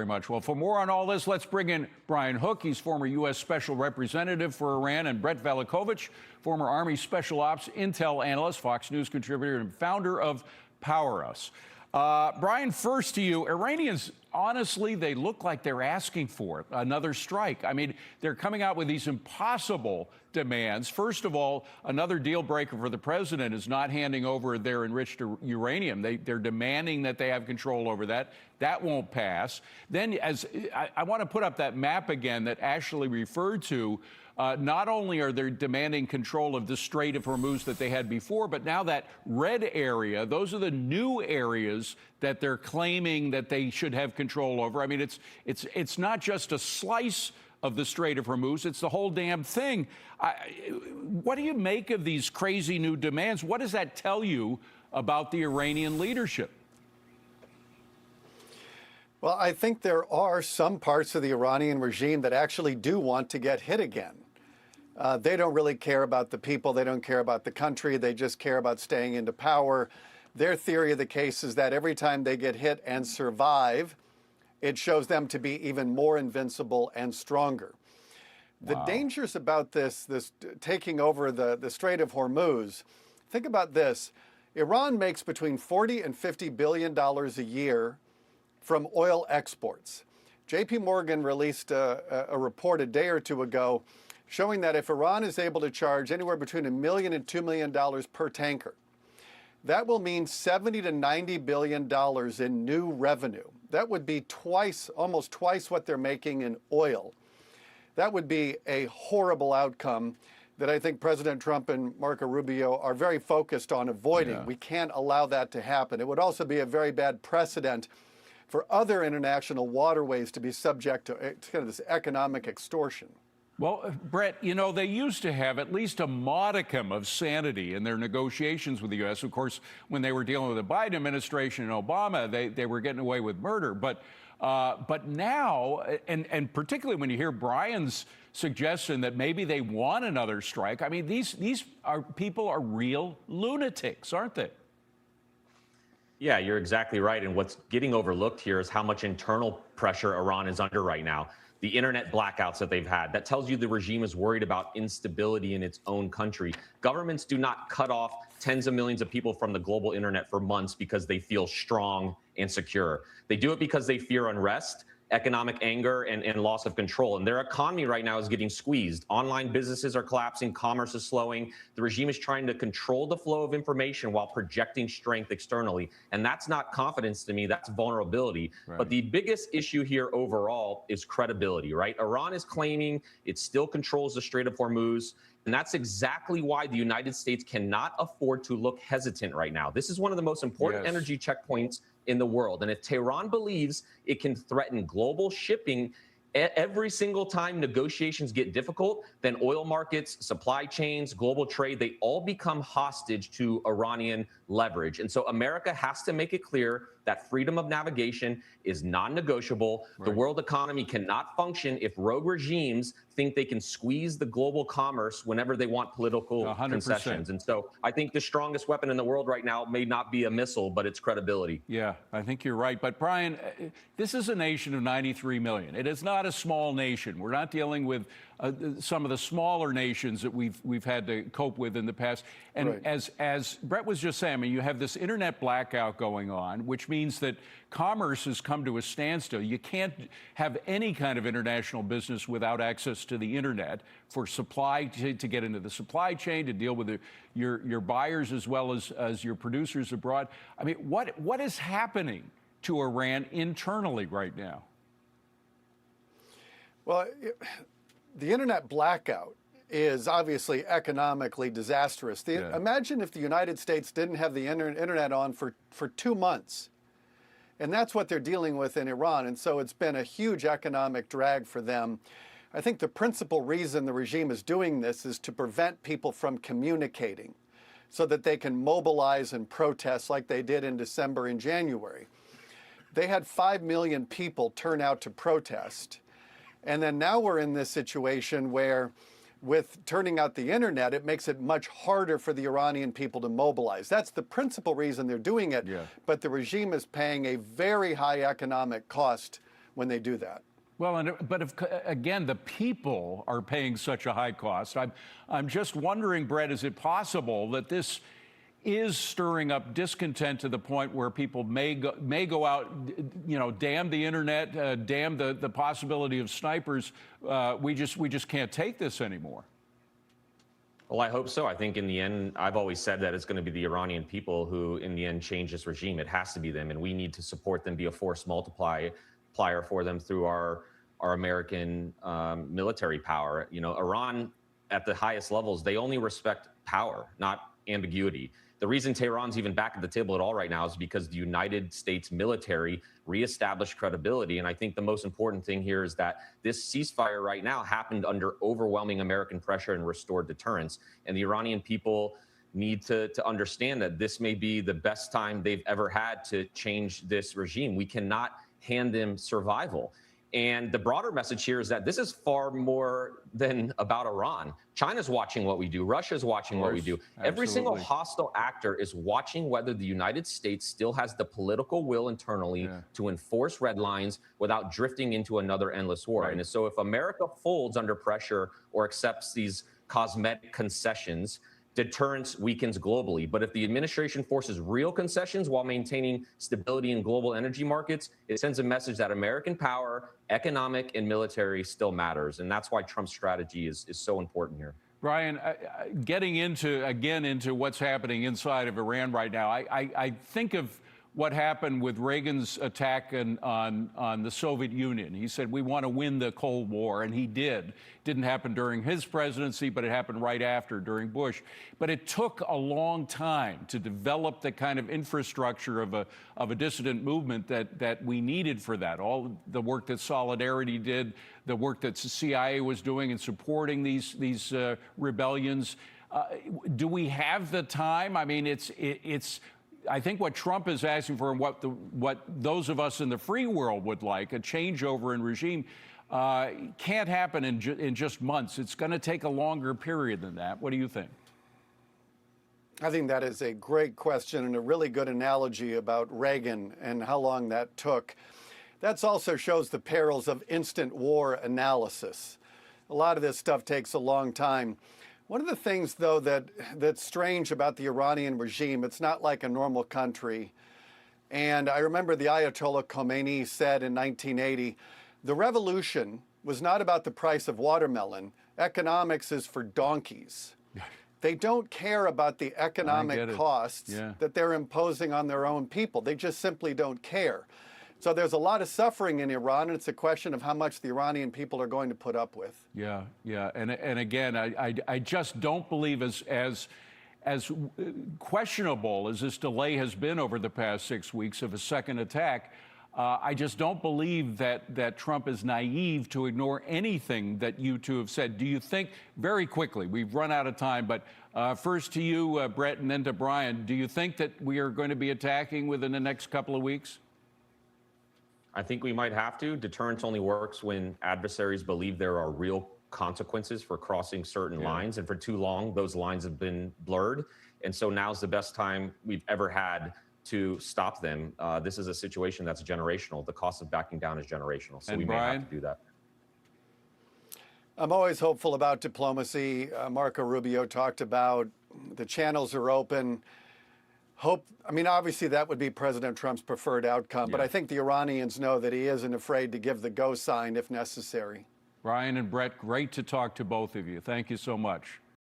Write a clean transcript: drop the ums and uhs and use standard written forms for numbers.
Very much. Well, for more on all this, let's bring in Brian Hook. He's former U.S. Special Representative for Iran, and Brett Velicovich, former Army Special Ops Intel Analyst, Fox News contributor, and founder of Power Us. Brian, first to you. Iranians, honestly, they look like they're asking for another strike. I mean, they're coming out with these impossible demands. First of all, another deal breaker for the president is not handing over their enriched uranium. They're demanding that they have control over that. That won't pass. Then, as I want to put up that map again that Ashley referred to, not only are they demanding control of the Strait of Hormuz that they had before, but now that red area, those are the new areas that they're claiming that they should have control over. I mean, it's not just a slice of the Strait of Hormuz, it's the whole damn thing. What do you make of these crazy new demands? What does that tell you about the Iranian leadership? Well, I think there are some parts of the Iranian regime that actually do want to get hit again. They don't really care about the people. They don't care about the country. They just care about staying into power. Their theory of the case is that every time they get hit and survive, it shows them to be even more invincible and stronger. The dangers about this taking over the Strait of Hormuz, think about this. Iran makes between $40 and $50 billion a year from oil exports. JP Morgan released a report a day or two ago showing that if Iran is able to charge anywhere between $1 million and $2 million per tanker, that will mean $70 to $90 billion in new revenue. That would be almost twice what they're making in oil. That would be a horrible outcome that I think President Trump and Marco Rubio are very focused on avoiding. Yeah. We can't allow that to happen. It would also be a very bad precedent for other international waterways to be subject to kind of this economic extortion. Well, Brett, you know, they used to have at least a modicum of sanity in their negotiations with the U.S. Of course, when they were dealing with the Biden administration and Obama, they were getting away with murder. But now, and particularly when you hear Brian's suggestion that maybe they want another strike, I mean, these people are real lunatics, aren't they? Yeah, you're exactly right. And what's getting overlooked here is how much internal pressure Iran is under right now. The internet blackouts that they've had, that tells you the regime is worried about instability in its own country. Governments do not cut off tens of millions of people from the global internet for months because they feel strong and secure. They do it because they fear unrest, economic anger, and loss of control. And their economy right now is getting squeezed. Online businesses are collapsing, commerce is slowing. The regime is trying to control the flow of information while projecting strength externally. And that's not confidence to me, that's vulnerability. Right. But the biggest issue here overall is credibility, right? Iran is claiming it still controls the Strait of Hormuz. And that's exactly why the United States cannot afford to look hesitant right now. This is one of the most important energy checkpoints in the world. And if Tehran believes it can threaten global shipping every single time negotiations get difficult, then oil markets, supply chains, global trade, they all become hostage to Iranian leverage. And so America has to make it clear that freedom of navigation is non-negotiable. Right. The world economy cannot function if rogue regimes think they can squeeze the global commerce whenever they want political 100%. Concessions. And so I think the strongest weapon in the world right now may not be a missile, but it's credibility. Yeah, I think you're right. But Brian, this is a nation of 93 million. It is not a small nation. We're not dealing with some of the smaller nations that we've had to cope with in the past. And right. as Brett was just saying, I mean, you have this internet blackout going on, which means that commerce has come to a standstill. You can't have any kind of international business without access to the internet for supply to get into the supply chain, to deal with your buyers as well as your producers abroad. I mean, what is happening to Iran internally right now? Well, the internet blackout is obviously economically disastrous. Imagine if the United States didn't have the internet on for 2 months. And that's what they're dealing with in Iran. And so it's been a huge economic drag for them. I think the principal reason the regime is doing this is to prevent people from communicating so that they can mobilize and protest like they did in December and January. They had 5 million people turn out to protest. And then now we're in this situation where with turning out the internet, it makes it much harder for the Iranian people to mobilize. That's the principal reason they're doing it. Yeah. But the regime is paying a very high economic cost when they do that. Well, but if, again, the people are paying such a high cost. I'm just wondering, Brett, is it possible that this is stirring up discontent to the point where people may go out, damn the internet, damn the possibility of snipers. We just can't take this anymore. Well, I hope so. I think in the end, I've always said that it's going to be the Iranian people who, in the end, change this regime. It has to be them, and we need to support them, be a force multiplier for them through our American military power. Iran at the highest levels, they only respect power, not ambiguity. The reason Tehran's even back at the table at all right now is because the United States military reestablished credibility. And I think the most important thing here is that this ceasefire right now happened under overwhelming American pressure and restored deterrence. And the Iranian people need to understand that this may be the best time they've ever had to change this regime. We cannot hand them survival. And the broader message here is that this is far more than about Iran. China's watching what we do. Russia's watching what we do. Absolutely. Every single hostile actor is watching whether the United States still has the political will internally to enforce red lines without drifting into another endless war. Right. And so if America folds under pressure or accepts these cosmetic concessions, deterrence weakens globally. But if the administration forces real concessions while maintaining stability in global energy markets, it sends a message that American power, economic and military, still matters. And that's why Trump's strategy is so important here. Brian, getting into what's happening inside of Iran right now, I think of what happened with Reagan's attack on the Soviet Union. He said, we want to win the Cold War, and he did. Didn't happen during his presidency, but it happened right after, during Bush. But it took a long time to develop the kind of infrastructure of a dissident movement that we needed for that. All the work that Solidarity did, the work that the CIA was doing in supporting these rebellions. Do we have the time? I mean, I think what Trump is asking for, and what those of us in the free world would like, a changeover in regime, can't happen in just months. It's going to take a longer period than that. What do you think? I think that is a great question and a really good analogy about Reagan and how long that took. That also shows the perils of instant war analysis. A lot of this stuff takes a long time. One of the things, though, that's strange about the Iranian regime, it's not like a normal country. And I remember the Ayatollah Khomeini said in 1980, the revolution was not about the price of watermelon. Economics is for donkeys. They don't care about the economic costs that they're imposing on their own people. They just simply don't care. So there's a lot of suffering in Iran, and it's a question of how much the Iranian people are going to put up with. Yeah. And again, I just don't believe as questionable as this delay has been over the past 6 weeks of a second attack, I just don't believe that Trump is naive to ignore anything that you two have said. Do you think, very quickly, we've run out of time, but first to you, Brett, and then to Brian, do you think that we are going to be attacking within the next couple of weeks? I think we might have to. Deterrence only works when adversaries believe there are real consequences for crossing certain lines. And for too long, those lines have been blurred. And so now's the best time we've ever had to stop them. This is a situation that's generational. The cost of backing down is generational. So we may have to do that. I'm always hopeful about diplomacy. Marco Rubio talked about the channels are open. Obviously that would be President Trump's preferred outcome, but I think the Iranians know that he isn't afraid to give the go sign if necessary. Brian and Brett, great to talk to both of you. Thank you so much.